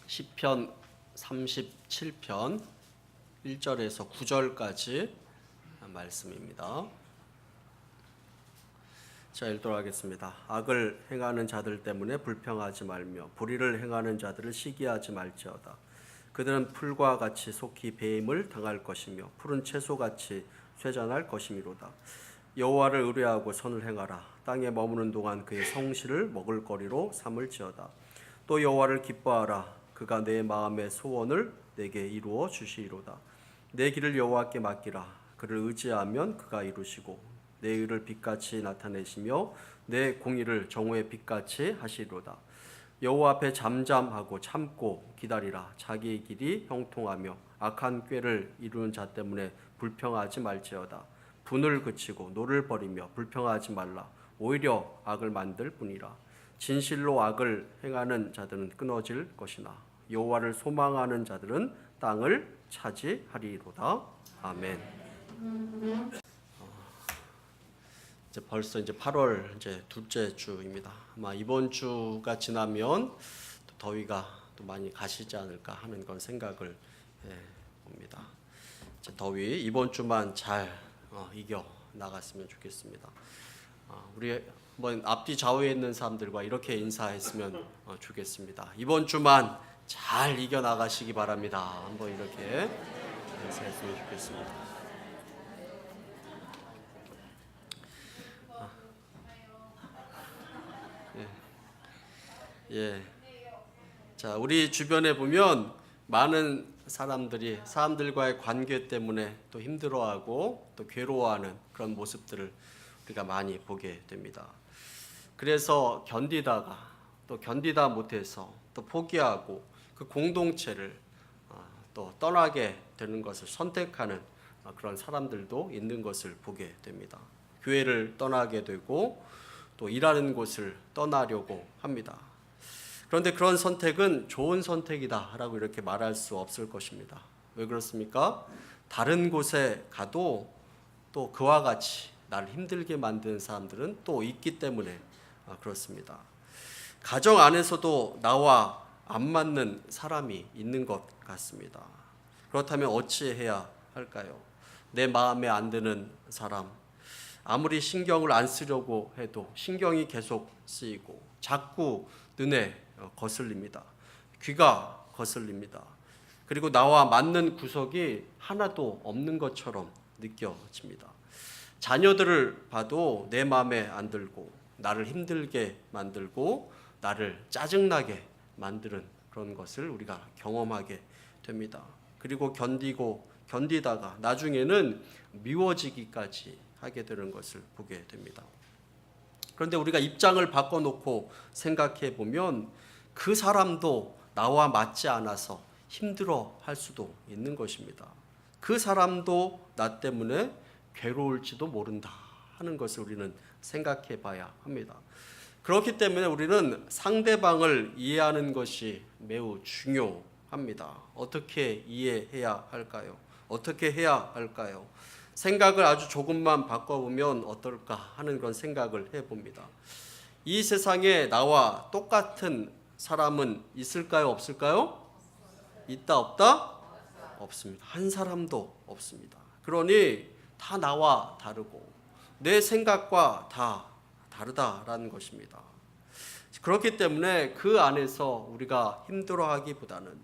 시편 37편 1절에서 9절까지 말씀입니다. 자, 읽도록 하겠습니다. 악을 행하는 자들 때문에 불평하지 말며 불의를 행하는 자들을 시기하지 말지어다. 그들은 풀과 같이 속히 배임을 당할 것이며 푸른 채소같이 쇠잔할 것이미로다. 여호와를 의뢰하고 선을 행하라. 땅에 머무는 동안 그의 성실을 먹을거리로 삼을지어다. 또 여호와를 기뻐하라. 그가 내 마음의 소원을 내게 이루어 주시리로다. 내 길을 여호와께 맡기라. 그를 의지하면 그가 이루시고 내 의를 빛같이 나타내시며 내 공의를 정오의 빛같이 하시리로다. 여호와 앞에 잠잠하고 참고 기다리라. 자기의 길이 형통하며 악한 꾀를 이루는 자 때문에 불평하지 말지어다. 분을 그치고 노를 버리며 불평하지 말라. 오히려 악을 만들 뿐이라. 진실로 악을 행하는 자들은 끊어질 것이나 여호와를 소망하는 자들은 땅을 차지하리로다. 아멘. 이제 벌써 8월 둘째 주입니다. 아마 이번 주가 지나면 또 더위가 또 많이 가시지 않을까 하는 그런 생각을 봅니다. 더위 이번 주만 잘 이겨 나갔으면 좋겠습니다. 우리 한번 앞뒤 좌우에 있는 사람들과 이렇게 인사했으면 좋겠습니다. 이번 주만 잘 이겨 나가시기 바랍니다. 한번 이렇게 인사했으면 좋겠습니다. 자, 우리 주변에 보면 많은 사람들과의 관계 때문에 또 힘들어하고 또 괴로워하는 그런 모습들을 우리가 많이 보게 됩니다. 그래서 견디다 못해서 또 포기하고 그 공동체를 또 떠나게 되는 것을 선택하는 그런 사람들도 있는 것을 보게 됩니다. 교회를 떠나게 되고 또 일하는 곳을 떠나려고 합니다. 그런데 그런 선택은 좋은 선택이다라고 이렇게 말할 수 없을 것입니다. 왜 그렇습니까? 다른 곳에 가도 또 그와 같이 나를 힘들게 만드는 사람들은 또 있기 때문에 그렇습니다. 가정 안에서도 나와 안 맞는 사람이 있는 것 같습니다. 그렇다면 어찌해야 할까요? 내 마음에 안 드는 사람, 아무리 신경을 안 쓰려고 해도 신경이 계속 쓰이고 자꾸 눈에 거슬립니다. 귀가 거슬립니다. 그리고 나와 맞는 구석이 하나도 없는 것처럼 느껴집니다. 자녀들을 봐도 내 마음에 안 들고 나를 힘들게 만들고 나를 짜증나게 만드는 그런 것을 우리가 경험하게 됩니다. 그리고 견디다가 나중에는 미워지기까지 하게 되는 것을 보게 됩니다. 그런데 우리가 입장을 바꿔놓고 생각해 보면 그 사람도 나와 맞지 않아서 힘들어할 수도 있는 것입니다. 그 사람도 나 때문에 괴로울지도 모른다 하는 것을 우리는 생각해 봐야 합니다. 그렇기 때문에 우리는 상대방을 이해하는 것이 매우 중요합니다. 어떻게 이해해야 할까요? 어떻게 해야 할까요? 생각을 아주 조금만 바꿔보면 어떨까 하는 그런 생각을 해봅니다. 이 세상에 나와 똑같은 사람은 있을까요? 없을까요? 있다 없다? 없습니다. 한 사람도 없습니다. 그러니 다 나와 다르고 내 생각과 다 다르다라는 것입니다. 그렇기 때문에 그 안에서 우리가 힘들어하기보다는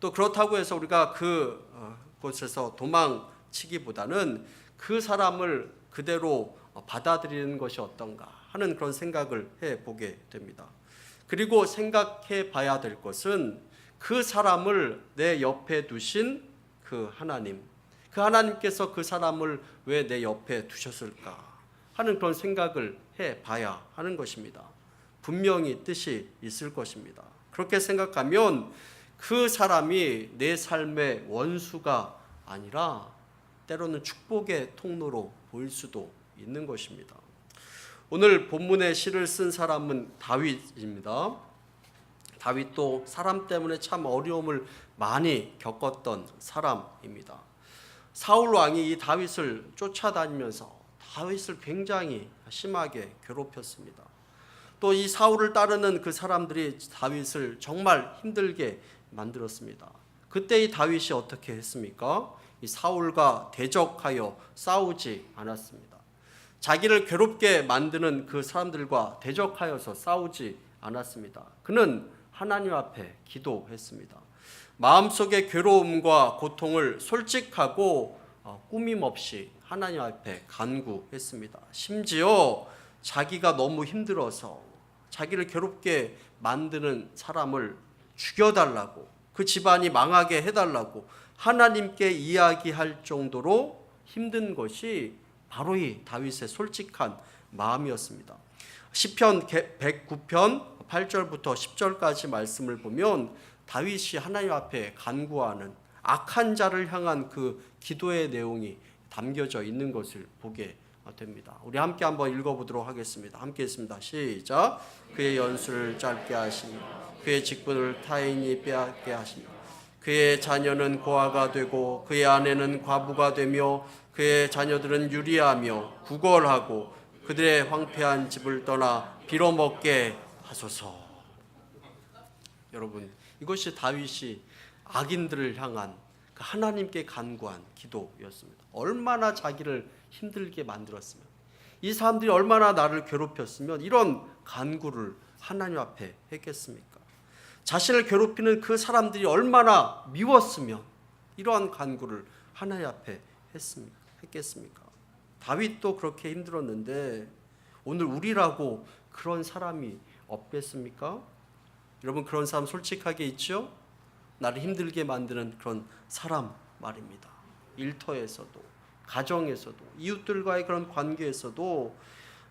또 그렇다고 해서 우리가 그곳에서 도망치기보다는 그 사람을 그대로 받아들이는 것이 어떤가 하는 그런 생각을 해보게 됩니다. 그리고 생각해 봐야 될 것은 그 사람을 내 옆에 두신 그 하나님께서 그 사람을 왜 내 옆에 두셨을까 하는 그런 생각을 해봐야 하는 것입니다. 분명히 뜻이 있을 것입니다. 그렇게 생각하면 그 사람이 내 삶의 원수가 아니라 때로는 축복의 통로로 보일 수도 있는 것입니다. 오늘 본문의 시를 쓴 사람은 다윗입니다. 다윗도 사람 때문에 참 어려움을 많이 겪었던 사람입니다. 사울 왕이 이 다윗을 쫓아다니면서 다윗을 굉장히 심하게 괴롭혔습니다. 또 이 사울을 따르는 그 사람들이 다윗을 정말 힘들게 만들었습니다. 그때 이 다윗이 어떻게 했습니까? 이 사울과 대적하여 싸우지 않았습니다. 자기를 괴롭게 만드는 그 사람들과 대적하여서 싸우지 않았습니다. 그는 하나님 앞에 기도했습니다. 마음속의 괴로움과 고통을 솔직하고 꾸밈 없이 하나님 앞에 간구했습니다. 심지어 자기가 너무 힘들어서 자기를 괴롭게 만드는 사람을 죽여달라고, 그 집안이 망하게 해달라고 하나님께 이야기할 정도로 힘든 것이 바로 이 다윗의 솔직한 마음이었습니다. 시편 109편 8절부터 10절까지 말씀을 보면 다윗이 하나님 앞에 간구하는 악한 자를 향한 그 기도의 내용이 담겨져 있는 것을 보게 됩니다. 우리 함께 한번 읽어보도록 하겠습니다. 함께 했습니다. 시작. 그의 연수를 짧게 하시며 그의 직분을 타인이 빼앗게 하시며 그의 자녀는 고아가 되고 그의 아내는 과부가 되며 그의 자녀들은 유리하며 구걸하고 그들의 황폐한 집을 떠나 빌어먹게 하소서. 여러분, 이것이 다윗이 악인들을 향한 하나님께 간구한 기도였습니다. 얼마나 자기를 힘들게 만들었으면, 이 사람들이 얼마나 나를 괴롭혔으면 이런 간구를 하나님 앞에 했겠습니까? 자신을 괴롭히는 그 사람들이 얼마나 미웠으면 이러한 간구를 하나님 앞에 했겠습니까? 다윗도 그렇게 힘들었는데 오늘 우리라고 그런 사람이 없겠습니까? 여러분, 그런 사람 솔직하게 있죠? 나를 힘들게 만드는 그런 사람 말입니다. 일터에서도, 가정에서도, 이웃들과의 그런 관계에서도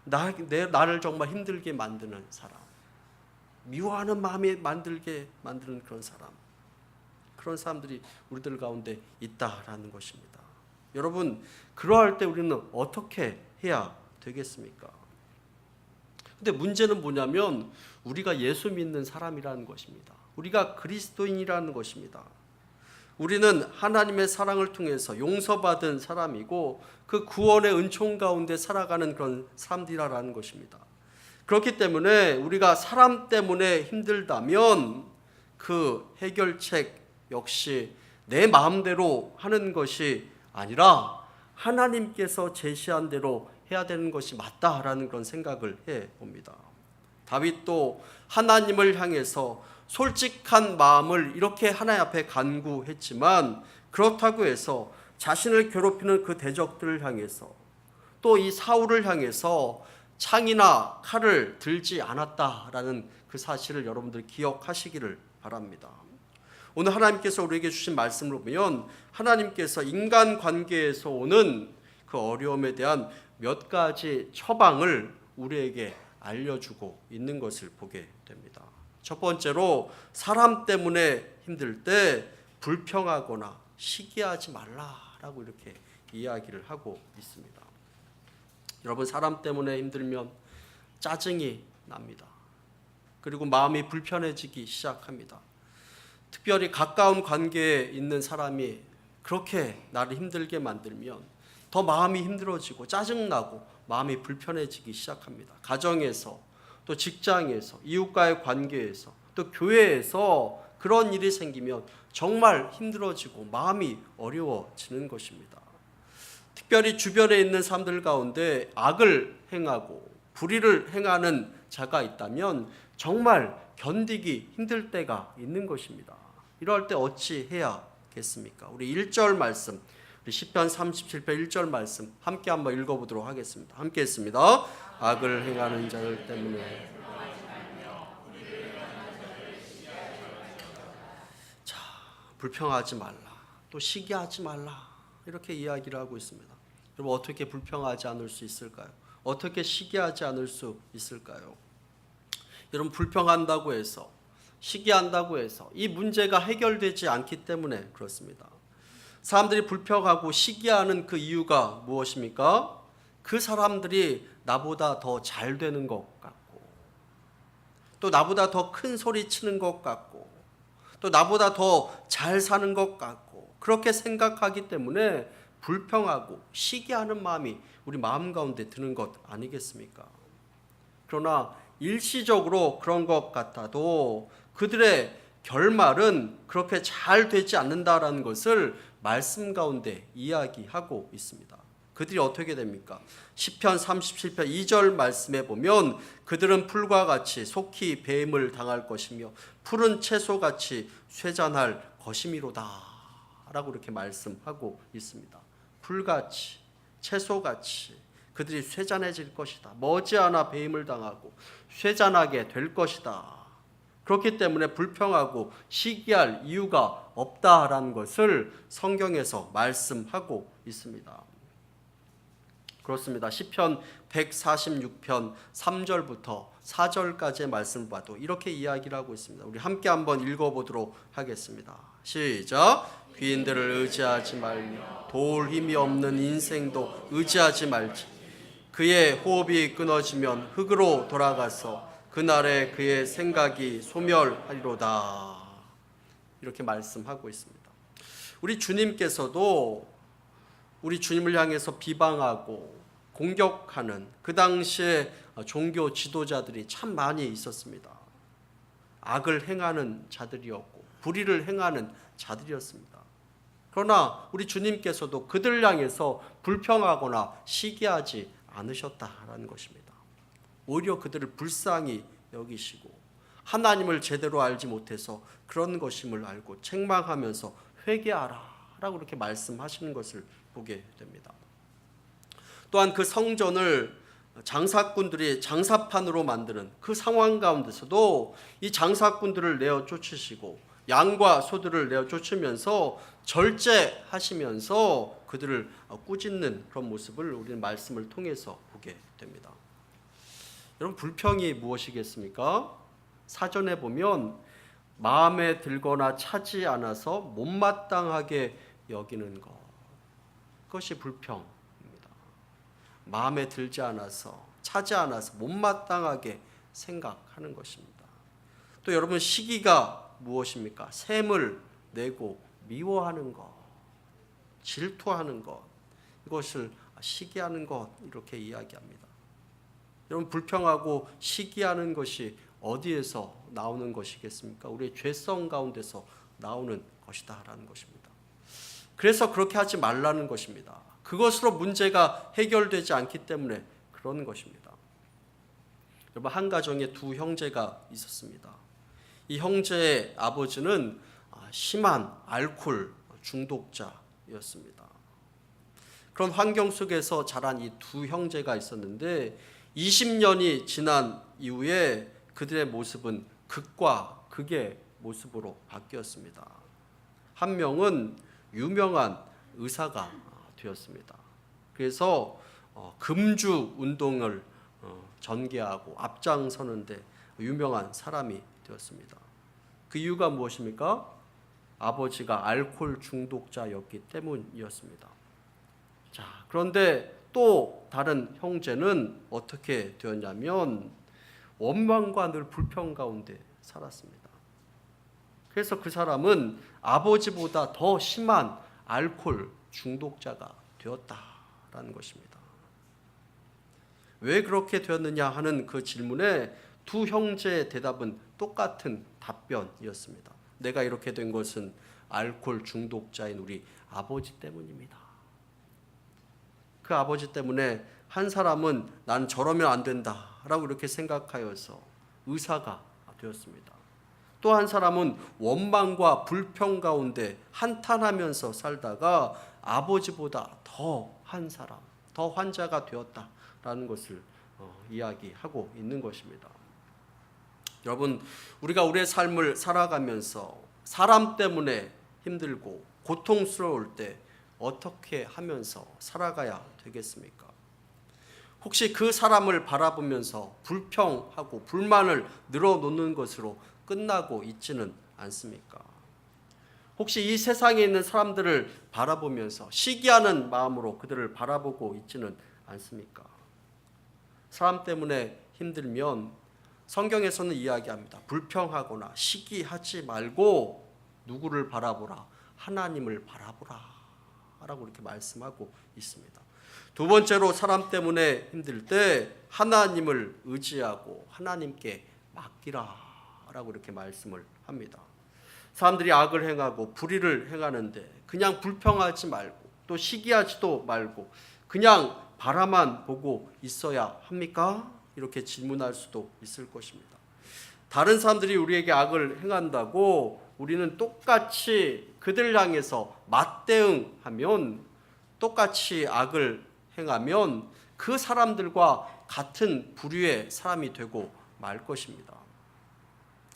나를 정말 힘들게 만드는 사람, 미워하는 마음에 만들게 만드는 그런 사람들이 우리들 가운데 있다라는 것입니다. 여러분, 그러할 때 우리는 어떻게 해야 되겠습니까? 근데 문제는 뭐냐면 우리가 예수 믿는 사람이라는 것입니다. 우리가 그리스도인이라는 것입니다. 우리는 하나님의 사랑을 통해서 용서받은 사람이고 그 구원의 은총 가운데 살아가는 그런 사람들이라는 것입니다. 그렇기 때문에 우리가 사람 때문에 힘들다면 그 해결책 역시 내 마음대로 하는 것이 아니라 하나님께서 제시한 대로 해야 되는 것이 맞다라는 그런 생각을 해봅니다. 다윗도 하나님을 향해서 솔직한 마음을 이렇게 하나님 앞에 간구했지만 그렇다고 해서 자신을 괴롭히는 그 대적들을 향해서 또 이 사울을 향해서 창이나 칼을 들지 않았다라는 그 사실을 여러분들 기억하시기를 바랍니다. 오늘 하나님께서 우리에게 주신 말씀을 보면 하나님께서 인간관계에서 오는 그 어려움에 대한 몇 가지 처방을 우리에게 알려주고 있는 것을 보게 됩니다. 첫 번째로 사람 때문에 힘들 때 불평하거나 시기하지 말라라고 이렇게 이야기를 하고 있습니다. 여러분, 사람 때문에 힘들면 짜증이 납니다. 그리고 마음이 불편해지기 시작합니다. 특별히 가까운 관계에 있는 사람이 그렇게 나를 힘들게 만들면 더 마음이 힘들어지고 짜증나고 마음이 불편해지기 시작합니다. 가정에서, 또 직장에서, 이웃과의 관계에서, 또 교회에서 그런 일이 생기면 정말 힘들어지고 마음이 어려워지는 것입니다. 특별히 주변에 있는 사람들 가운데 악을 행하고 불의를 행하는 자가 있다면 정말 견디기 힘들 때가 있는 것입니다. 이럴 때 어찌 해야겠습니까? 우리 1절 말씀, 우리 시편 37편 1절 말씀 함께 한번 읽어보도록 하겠습니다. 함께 했습니다. 악을 행하는 자들 때문에 자, 불평하지 말라, 또 시기하지 말라, 이렇게 이야기를 하고 있습니다. 여러분, 어떻게 불평하지 않을 수 있을까요? 어떻게 시기하지 않을 수 있을까요? 여러분, 불평한다고 해서, 시기한다고 해서 이 문제가 해결되지 않기 때문에 그렇습니다. 사람들이 불평하고 시기하는 그 이유가 무엇입니까? 그 사람들이 나보다 더 잘 되는 것 같고, 또 나보다 더 큰 소리 치는 것 같고, 또 나보다 더 잘 사는 것 같고, 그렇게 생각하기 때문에 불평하고 시기하는 마음이 우리 마음 가운데 드는 것 아니겠습니까? 그러나 일시적으로 그런 것 같아도 그들의 결말은 그렇게 잘 되지 않는다라는 것을 말씀 가운데 이야기하고 있습니다. 그들이 어떻게 됩니까? 시편 37편 2절 말씀에 보면 그들은 풀과 같이 속히 뱀을 당할 것이며 푸른 채소같이 쇠잔할 것이미로다 라고 이렇게 말씀하고 있습니다. 풀같이 채소같이 그들이 쇠잔해질 것이다. 머지않아 뱀을 당하고 쇠잔하게 될 것이다. 그렇기 때문에 불평하고 시기할 이유가 없다라는 것을 성경에서 말씀하고 있습니다. 그렇습니다. 시편 146편 3절부터 4절까지의 말씀을 봐도 이렇게 이야기를 하고 있습니다. 우리 함께 한번 읽어보도록 하겠습니다. 시작. 귀인들을 의지하지 말며 도울 힘이 없는 인생도 의지하지 말지. 그의 호흡이 끊어지면 흙으로 돌아가서 그날에 그의 생각이 소멸하리로다. 이렇게 말씀하고 있습니다. 우리 주님께서도 우리 주님을 향해서 비방하고 공격하는 그 당시에 종교 지도자들이 참 많이 있었습니다. 악을 행하는 자들이었고 불의를 행하는 자들이었습니다. 그러나 우리 주님께서도 그들 향해서 불평하거나 시기하지 않으셨다라는 것입니다. 오히려 그들을 불쌍히 여기시고 하나님을 제대로 알지 못해서 그런 것임을 알고 책망하면서 회개하라 라고 이렇게 말씀하시는 것을 보게 됩니다. 또한 그 성전을 장사꾼들이 장사판으로 만드는 그 상황 가운데서도 이 장사꾼들을 내어 쫓으시고 양과 소들을 내어 쫓으면서 절제하시면서 그들을 꾸짖는 그런 모습을 우리는 말씀을 통해서 보게 됩니다. 여러분, 불평이 무엇이겠습니까? 사전에 보면 마음에 들거나 차지 않아서 못마땅하게 여기는 것, 그것이 불평입니다. 마음에 들지 않아서 차지 않아서 못마땅하게 생각하는 것입니다. 또 여러분, 시기가 무엇입니까? 샘을 내고 미워하는 것, 질투하는 것, 이것을 시기하는 것, 이렇게 이야기합니다. 여러분, 불평하고 시기하는 것이 어디에서 나오는 것이겠습니까? 우리의 죄성 가운데서 나오는 것이다라는 것입니다. 그래서 그렇게 하지 말라는 것입니다. 그것으로 문제가 해결되지 않기 때문에 그런 것입니다. 여러분, 한 가정에 두 형제가 있었습니다. 이 형제의 아버지는 심한 알코올 중독자였습니다. 그런 환경 속에서 자란 이 두 형제가 있었는데 20년이 지난 이후에 그들의 모습은 극과 극의 모습으로 바뀌었습니다. 한 명은 유명한 의사가 되었습니다. 그래서 금주 운동을 전개하고 앞장서는데 유명한 사람이 되었습니다. 그 이유가 무엇입니까? 아버지가 알코올 중독자였기 때문이었습니다. 자, 그런데 또 다른 형제는 어떻게 되었냐면 원망과 늘 불평 가운데 살았습니다. 그래서 그 사람은 아버지보다 더 심한 알코올 중독자가 되었다라는 것입니다. 왜 그렇게 되었느냐 하는 그 질문에 두 형제의 대답은 똑같은 답변이었습니다. 내가 이렇게 된 것은 알코올 중독자인 우리 아버지 때문입니다. 그 아버지 때문에 한 사람은 난 저러면 안 된다라고 이렇게 생각하여서 의사가 되었습니다. 또 한 사람은 원망과 불평 가운데 한탄하면서 살다가 아버지보다 더 한 사람, 더 환자가 되었다라는 것을 이야기하고 있는 것입니다. 여러분, 우리가 우리의 삶을 살아가면서 사람 때문에 힘들고 고통스러울 때 어떻게 하면서 살아가야 되겠습니까? 혹시 그 사람을 바라보면서 불평하고 불만을 늘어놓는 것으로 끝나고 있지는 않습니까? 혹시 이 세상에 있는 사람들을 바라보면서 시기하는 마음으로 그들을 바라보고 있지는 않습니까? 사람 때문에 힘들면 성경에서는 이야기합니다. 불평하거나 시기하지 말고 누구를 바라보라? 하나님을 바라보라 라고 이렇게 말씀하고 있습니다. 두 번째로 사람 때문에 힘들 때 하나님을 의지하고 하나님께 맡기라 라고 이렇게 말씀을 합니다. 사람들이 악을 행하고 불의를 행하는데 그냥 불평하지 말고 또 시기하지도 말고 그냥 바라만 보고 있어야 합니까? 이렇게 질문할 수도 있을 것입니다. 다른 사람들이 우리에게 악을 행한다고 우리는 똑같이 그들 향해서 맞대응하면, 똑같이 악을 행하면 그 사람들과 같은 부류의 사람이 되고 말 것입니다.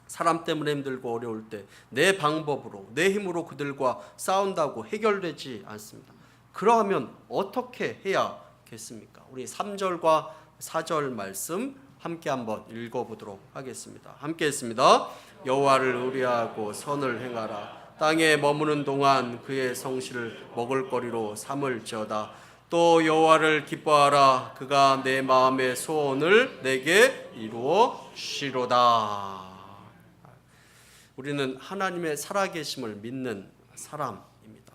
사람 때문에 힘들고 어려울 때 내 방법으로 내 힘으로 그들과 싸운다고 해결되지 않습니다. 그러하면 어떻게 해야겠습니까? 우리 3절과 4절 말씀 함께 한번 읽어보도록 하겠습니다. 함께 했습니다. 여호와를 의뢰하고 선을 행하라. 땅에 머무는 동안 그의 성실을 먹을거리로 삼을지어다. 또 여호와를 기뻐하라. 그가 내 마음의 소원을 내게 이루어 주시로다. 우리는 하나님의 살아계심을 믿는 사람입니다.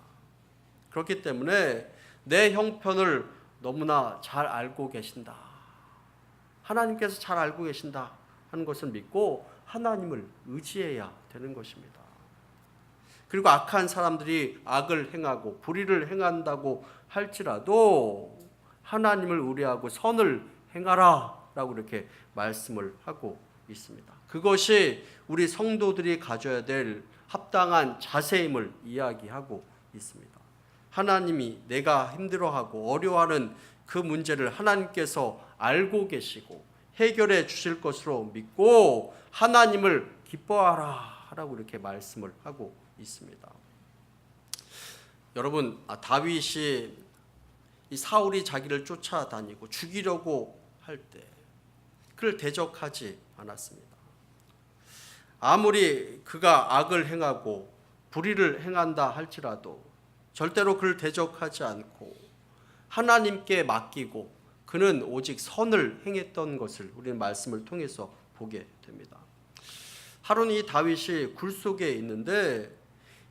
그렇기 때문에 내 형편을 너무나 잘 알고 계신다, 하나님께서 잘 알고 계신다 하는 것을 믿고 하나님을 의지해야 되는 것입니다. 그리고 악한 사람들이 악을 행하고 불의를 행한다고 할지라도 하나님을 의뢰하고 선을 행하라 라고 이렇게 말씀을 하고 있습니다. 그것이 우리 성도들이 가져야 될 합당한 자세임을 이야기하고 있습니다. 하나님이 내가 힘들어하고 어려워하는 그 문제를 하나님께서 알고 계시고 해결해 주실 것으로 믿고 하나님을 기뻐하라 라고 이렇게 말씀을 하고 있습니다. 여러분, 다윗이 이 사울이 자기를 쫓아다니고 죽이려고 할 때 그를 대적하지 않았습니다. 아무리 그가 악을 행하고 불의를 행한다 할지라도 절대로 그를 대적하지 않고 하나님께 맡기고 그는 오직 선을 행했던 것을 우리는 말씀을 통해서 보게 됩니다. 하루는 이 다윗이 굴 속에 있는데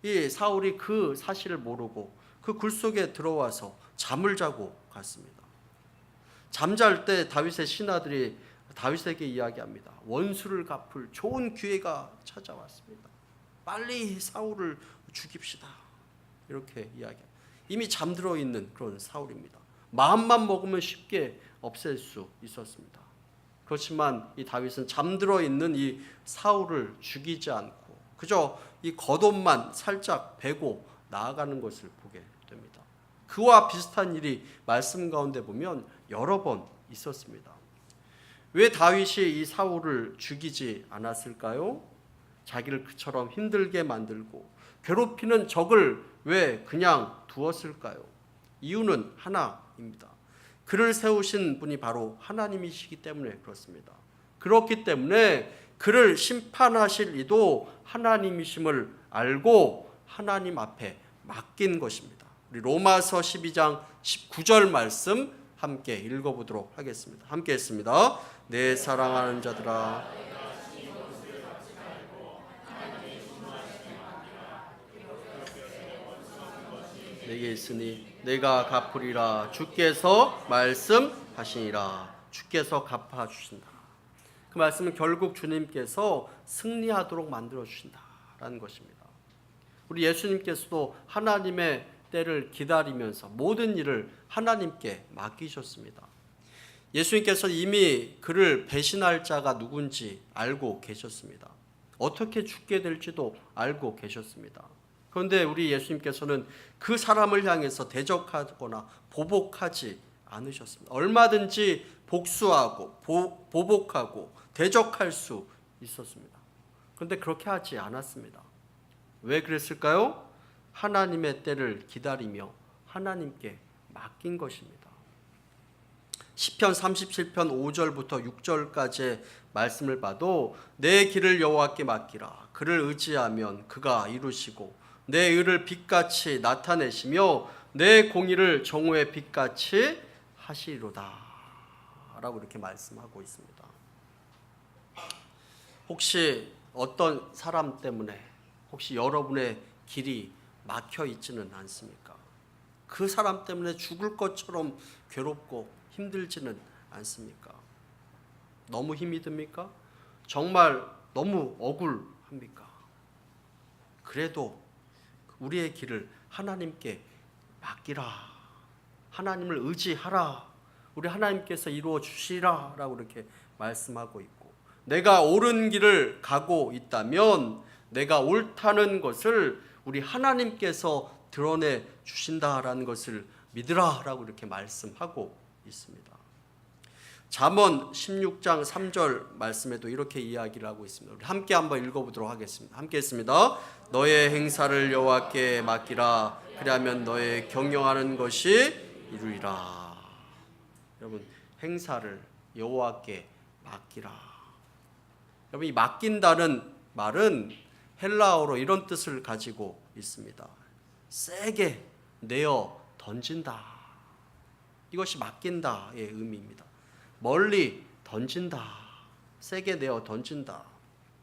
이 사울이 그 사실을 모르고 그 굴 속에 들어와서 잠을 자고 갔습니다. 잠잘 때 다윗의 신하들이 다윗에게 이야기합니다. 원수를 갚을 좋은 기회가 찾아왔습니다. 빨리 사울을 죽입시다. 이렇게 이야기합니다. 이미 잠들어 있는 그런 사울입니다. 마음만 먹으면 쉽게 없앨 수 있었습니다. 그렇지만 이 다윗은 잠들어 있는 이 사울을 죽이지 않고 그저 이 겉옷만 살짝 베고 나아가는 것을 보게 됩니다. 그와 비슷한 일이 말씀 가운데 보면 여러 번 있었습니다. 왜 다윗이 이 사울을 죽이지 않았을까요? 자기를 그처럼 힘들게 만들고 괴롭히는 적을 왜 그냥 두었을까요? 이유는 하나입니다. 그를 세우신 분이 바로 하나님이시기 때문에 그렇습니다. 그렇기 때문에 그를 심판하실 이도 하나님이심을 알고 하나님 앞에 맡긴 것입니다. 우리 로마서 12장 19절 말씀 함께 읽어보도록 하겠습니다. 함께 했습니다. 내 사랑하는 자들아, 내게 있으니 내가 갚으리라. 주께서 말씀하시니라. 주께서 갚아주신다. 그 말씀은 결국 주님께서 승리하도록 만들어 주신다라는 것입니다. 우리 예수님께서도 하나님의 때를 기다리면서 모든 일을 하나님께 맡기셨습니다. 예수님께서 이미 그를 배신할 자가 누군지 알고 계셨습니다. 어떻게 죽게 될지도 알고 계셨습니다. 그런데 우리 예수님께서는 그 사람을 향해서 대적하거나 보복하지 않으셨습니다. 얼마든지 복수하고 보복하고 대적할 수 있었습니다. 그런데 그렇게 하지 않았습니다. 왜 그랬을까요? 하나님의 때를 기다리며 하나님께 맡긴 것입니다. 시편 37편 5절부터 6절까지의 말씀을 봐도 내 길을 여호와께 맡기라. 그를 의지하면 그가 이루시고 내 의를 빛같이 나타내시며 내 공의를 정오의 빛같이 하시리로다 라고 이렇게 말씀하고 있습니다. 혹시 어떤 사람 때문에 혹시 여러분의 길이 막혀 있지는 않습니까? 그 사람 때문에 죽을 것처럼 괴롭고 힘들지는 않습니까? 너무 힘이 듭니까? 정말 너무 억울합니까? 그래도 우리의 길을 하나님께 맡기라. 하나님을 의지하라. 우리 하나님께서 이루어 주시라 라고 이렇게 말씀하고 있고, 내가 옳은 길을 가고 있다면 내가 옳다는 것을 우리 하나님께서 드러내 주신다라는 것을 믿으라 라고 이렇게 말씀하고 있습니다. 잠언 16장 3절 말씀에도 이렇게 이야기를 하고 있습니다. 우리 함께 한번 읽어보도록 하겠습니다. 함께 했습니다. 너의 행사를 여호와께 맡기라. 그리하면 너의 경영하는 것이 이루리라. 여러분, 행사를 여호와께 맡기라. 여러분, 이 맡긴다는 말은 헬라어로 이런 뜻을 가지고 있습니다. 세게 내어 던진다. 이것이 맡긴다의 의미입니다. 멀리 던진다. 세게 내어 던진다.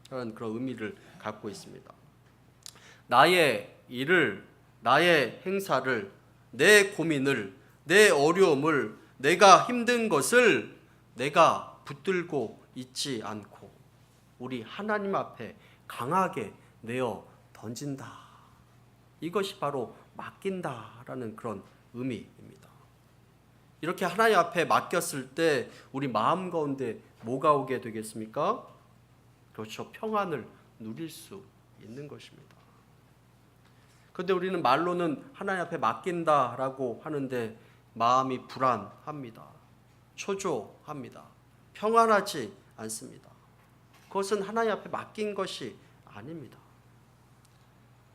그런 의미를 갖고 있습니다. 나의 일을, 나의 행사를, 내 고민을, 내 어려움을, 내가 힘든 것을 내가 붙들고 있지 않고 우리 하나님 앞에 강하게 내어 던진다. 이것이 바로 맡긴다라는 그런 의미입니다. 이렇게 하나님 앞에 맡겼을 때 우리 마음 가운데 뭐가 오게 되겠습니까? 그렇죠. 평안을 누릴 수 있는 것입니다. 그런데 우리는 말로는 하나님 앞에 맡긴다라고 하는데 마음이 불안합니다. 초조합니다. 평안하지 않습니다. 그것은 하나님 앞에 맡긴 것이 아닙니다.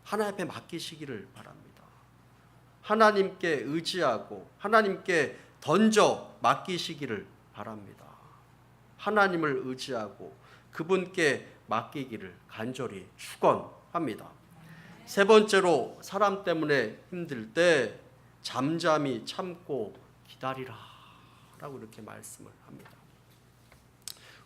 하나님 앞에 맡기시기를 바랍니다. 하나님께 의지하고 하나님께 던져 맡기시기를 바랍니다. 하나님을 의지하고 그분께 맡기기를 간절히 축원합니다. 세 번째로, 사람 때문에 힘들 때 잠잠히 참고 기다리라 라고 이렇게 말씀을 합니다.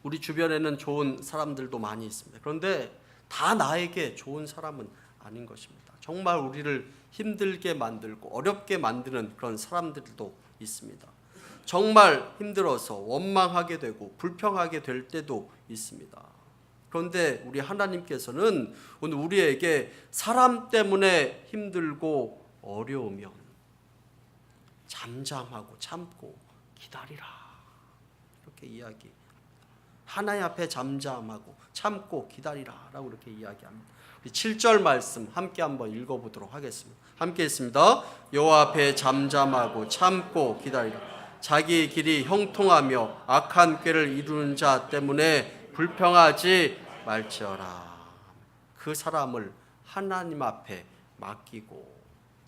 우리 주변에는 좋은 사람들도 많이 있습니다. 그런데 다 나에게 좋은 사람은 아닌 것입니다. 정말 우리를 힘들게 만들고 어렵게 만드는 그런 사람들도 있습니다. 정말 힘들어서 원망하게 되고 불평하게 될 때도 있습니다. 그런데 우리 하나님께서는 오늘 우리에게 사람 때문에 힘들고 어려우면 잠잠하고 참고 기다리라 이렇게 이야기. 하나님 앞에 잠잠하고 참고 기다리라 라고 이렇게 이야기합니다. 7절 말씀 함께 한번 읽어보도록 하겠습니다. 함께 했습니다. 여호와 앞에 잠잠하고 참고 기다리라. 자기 길이 형통하며 악한 꾀를 이루는 자 때문에 불평하지 말지어라. 그 사람을 하나님 앞에 맡기고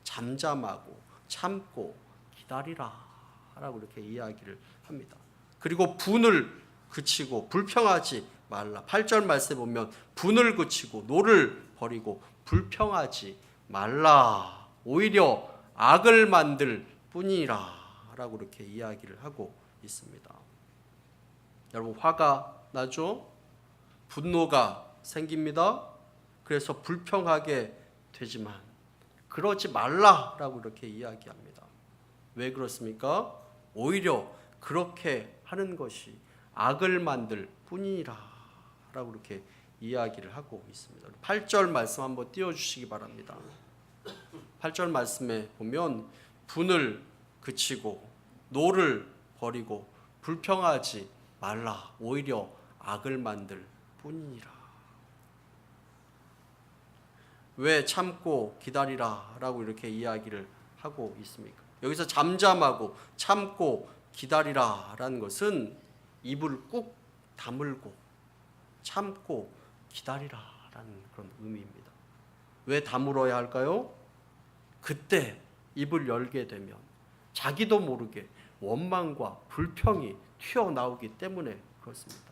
잠잠하고 참고 기다리라 라고 이렇게 이야기를 합니다. 그리고 분을 그치고 불평하지 말라. 8절 말씀에 보면 분을 그치고 노를 버리고 불평하지 말라. 오히려 악을 만들 뿐이라 라고 이렇게 이야기를 하고 있습니다. 여러분, 화가 나죠? 분노가 생깁니다. 그래서 불평하게 되지만 그러지 말라라고 이렇게 이야기합니다. 왜 그렇습니까? 오히려 그렇게 하는 것이 악을 만들 뿐이라 라고 이렇게 이야기를 하고 있습니다. 8절 말씀 한번 띄워주시기 바랍니다. 8절 말씀에 보면 분을 그치고 노를 버리고 불평하지 말라. 오히려 악을 만들 뿐이라. 왜 참고 기다리라 라고 이렇게 이야기를 하고 있습니까? 여기서 잠잠하고 참고 기다리라 라는 것은 입을 꾹 다물고 참고 기다리라 라는 그런 의미입니다. 왜 다물어야 할까요? 그때 입을 열게 되면 자기도 모르게 원망과 불평이 튀어나오기 때문에 그렇습니다.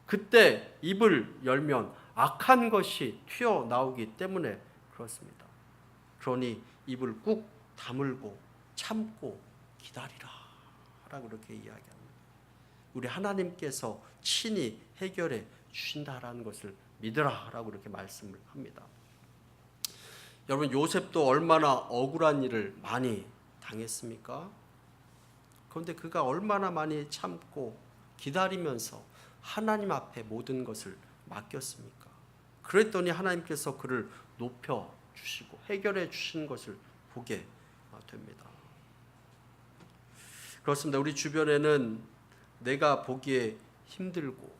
그때 입을 열면 악한 것이 튀어나오기 때문에 그렇습니다. 그러니 입을 꾹 다물고 참고 기다리라 라고 이렇게 이야기합니다. 우리 하나님께서 친히 해결해 주신다라는 것을 믿으라 라고 이렇게 말씀을 합니다. 여러분, 요셉도 얼마나 억울한 일을 많이 당했습니까? 그런데 그가 얼마나 많이 참고 기다리면서 하나님 앞에 모든 것을 맡겼습니까? 그랬더니 하나님께서 그를 높여 주시고 해결해 주시는 것을 보게 됩니다. 그렇습니다. 우리 주변에는 내가 보기에 힘들고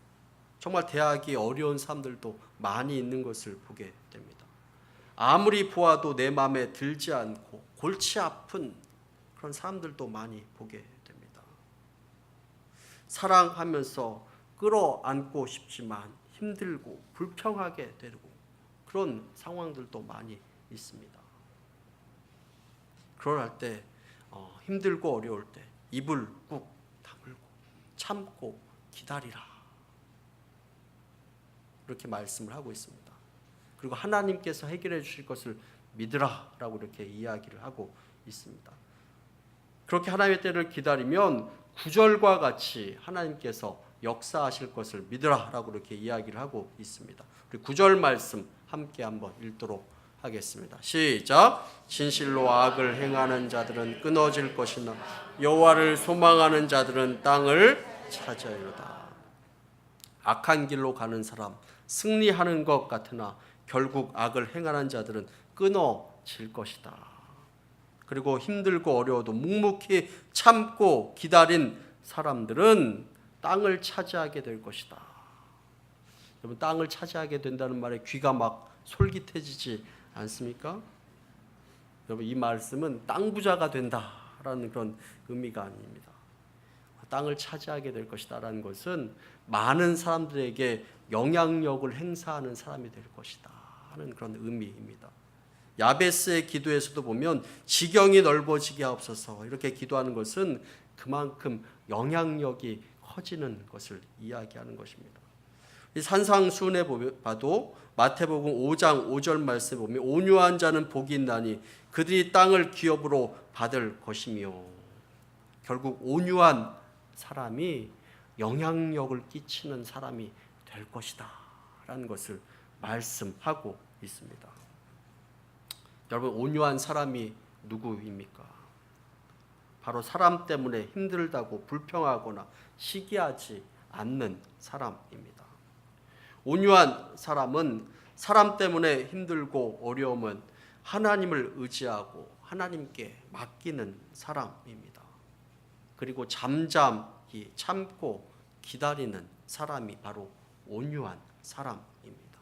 정말 대하기 어려운 사람들도 많이 있는 것을 보게 됩니다. 아무리 보아도 내 마음에 들지 않고 골치 아픈 그런 사람들도 많이 보게 됩니다. 사랑하면서 끌어안고 싶지만 힘들고 불평하게 되고 그런 상황들도 많이 있습니다. 그럴 때 힘들고 어려울 때 입을 꾹 다물고 참고 기다리라, 이렇게 말씀을 하고 있습니다. 그리고 하나님께서 해결해 주실 것을 믿으라 라고 이렇게 이야기를 하고 있습니다. 그렇게 하나님의 때를 기다리면 9절과 같이 하나님께서 역사하실 것을 믿으라 라고 이렇게 이야기를 하고 있습니다. 우리 9절 말씀 함께 한번 읽도록 하겠습니다. 시작. 진실로 악을 행하는 자들은 끊어질 것이나 여호와를 소망하는 자들은 땅을 차지하리로다. 악한 길로 가는 사람 승리하는 것 같으나 결국 악을 행하는 자들은 끊어질 것이다. 그리고 힘들고 어려워도 묵묵히 참고 기다린 사람들은 땅을 차지하게 될 것이다. 여러분, 땅을 차지하게 된다는 말에 귀가 막 솔깃해지지 않습니까? 여러분, 이 말씀은 땅 부자가 된다라는 그런 의미가 아닙니다. 땅을 차지하게 될 것이다라는 것은 많은 사람들에게 영향력을 행사하는 사람이 될 것이다 하는 그런 의미입니다. 야베스의 기도에서도 보면 지경이 넓어지게 하옵소서 이렇게 기도하는 것은 그만큼 영향력이 커지는 것을 이야기하는 것입니다. 이 산상수훈에 봐도 마태복음 5장 5절 말씀에 보면 온유한 자는 복이 있나니 그들이 땅을 기업으로 받을 것이며, 결국 온유한 사람이 영향력을 끼치는 사람이 될 것이다 라는 것을 말씀하고 있습니다. 여러분, 온유한 사람이 누구입니까? 바로 사람 때문에 힘들다고 불평하거나 시기하지 않는 사람입니다. 온유한 사람은 사람 때문에 힘들고 어려움은 하나님을 의지하고 하나님께 맡기는 사람입니다. 그리고 잠잠히 참고 기다리는 사람이 바로 온유한 사람입니다.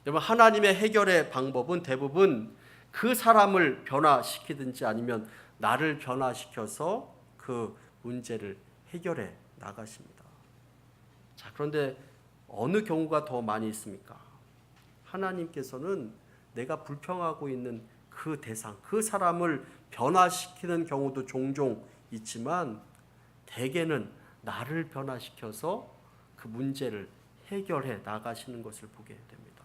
여러분, 하나님의 해결의 방법은 대부분 그 사람을 변화시키든지 아니면 나를 변화시켜서 그 문제를 해결해 나가십니다. 자, 그런데 어느 경우가 더 많이 있습니까? 하나님께서는 내가 불평하고 있는 그 대상, 그 사람을 변화시키는 경우도 종종 있지만 대개는 나를 변화시켜서 그 문제를 해결해 나가시는 것을 보게 됩니다.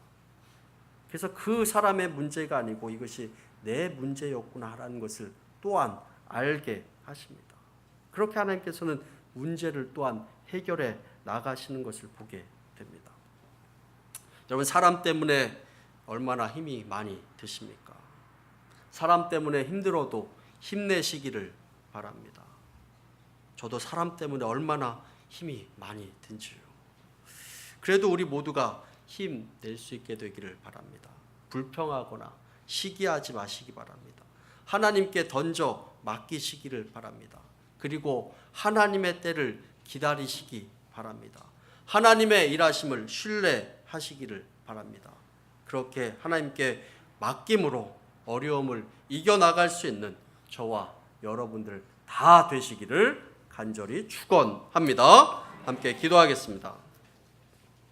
그래서 그 사람의 문제가 아니고 이것이 내 문제였구나라는 것을 또한 알게 하십니다. 그렇게 하나님께서는 문제를 또한 해결해 나가시는 것을 보게 됩니다. 여러분, 사람 때문에 얼마나 힘이 많이 드십니까? 사람 때문에 힘들어도 힘내시기를 바랍니다. 저도 사람 때문에 얼마나 힘이 많이 든지요. 그래도 우리 모두가 힘낼 수 있게 되기를 바랍니다. 불평하거나 시기하지 마시기 바랍니다. 하나님께 던져 맡기시기를 바랍니다. 그리고 하나님의 때를 기다리시기 바랍니다. 하나님의 일하심을 신뢰하시기를 바랍니다. 그렇게 하나님께 맡김으로 어려움을 이겨나갈 수 있는 저와 여러분들 다 되시기를 간절히 축원합니다. 함께 기도하겠습니다.